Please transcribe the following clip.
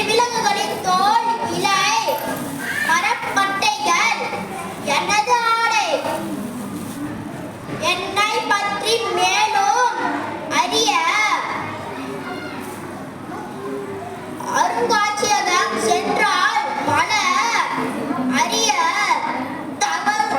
விலங்குகளின் தோல், இலை, மரப்பட்டைகள் எனது ஆடை. என்னை பற்றி மேலும் அறிய அருங்காட்சியகம் சென்றால் பல அரிய தகவல்